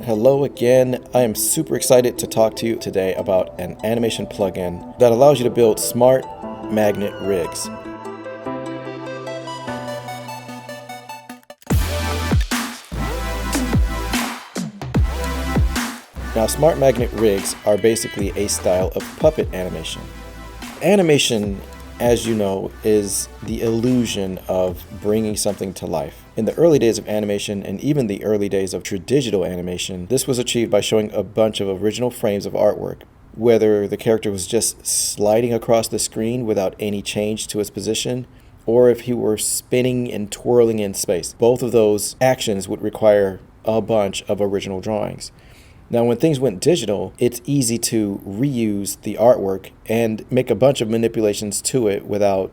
Hello again. I am super excited to talk to you today about an animation plugin that allows you to build smart magnet rigs. Now, smart magnet rigs are basically a style of puppet animation. Animation, as you know, is the illusion of bringing something to life. In the early days of animation and even the early days of digital animation, this was achieved by showing a bunch of original frames of artwork, whether the character was just sliding across the screen without any change to its position, or if he were spinning and twirling in space. Both of those actions would require a bunch of original drawings. Now, when things went digital, it's easy to reuse the artwork and make a bunch of manipulations to it without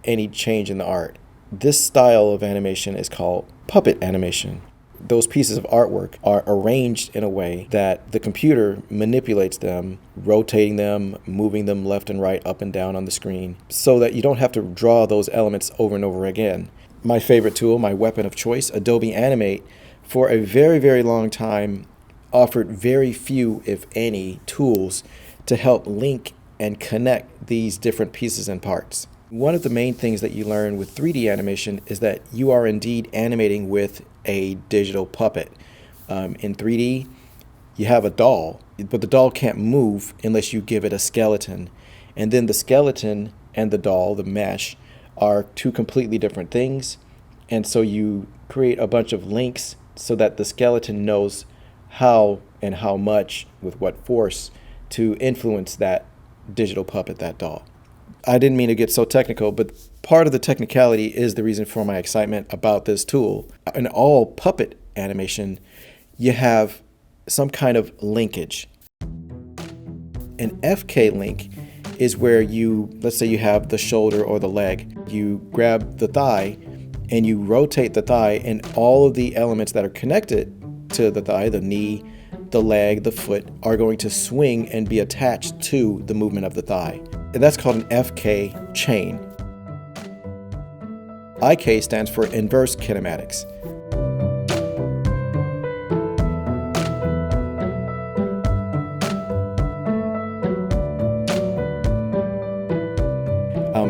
any change in the art. This style of animation is called puppet animation. Those pieces of artwork are arranged in a way that the computer manipulates them, rotating them, moving them left and right, up and down on the screen, so that you don't have to draw those elements over and over again. My favorite tool, my weapon of choice, Adobe Animate, for a very, very long time, offered very few, if any, tools to help link and connect these different pieces and parts. One of the main things that you learn with 3D animation is that you are indeed animating with a digital puppet. In 3D, you have a doll, but the doll can't move unless you give it a skeleton. And then the skeleton and the doll, the mesh, are two completely different things. And so you create a bunch of links so that the skeleton knows how and how much, with what force, to influence that digital puppet, that doll. I didn't mean to get so technical, but part of the technicality is the reason for my excitement about this tool. In all puppet animation, you have some kind of linkage. An FK link is where let's say you have the shoulder or the leg. You grab the thigh and you rotate the thigh, and all of the elements that are connected to the thigh, the knee, the leg, the foot, are going to swing and be attached to the movement of the thigh. And that's called an FK chain. IK stands for inverse kinematics.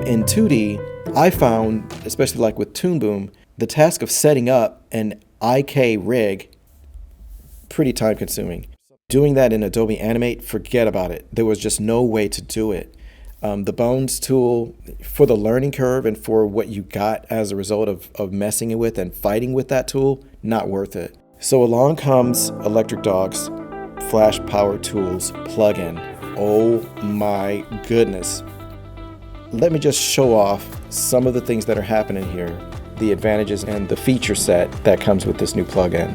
In 2D, I found, especially like with ToonBoom, the task of setting up an IK rig pretty time consuming. Doing that in Adobe Animate, forget about it. There was just no way to do it. The Bones tool, for the learning curve and for what you got as a result of messing with and fighting with that tool, not worth it. So along comes Electric Dog's flashpowertools plugin. Oh my goodness. Let me just show off some of the things that are happening here, the advantages and the feature set that comes with this new plugin.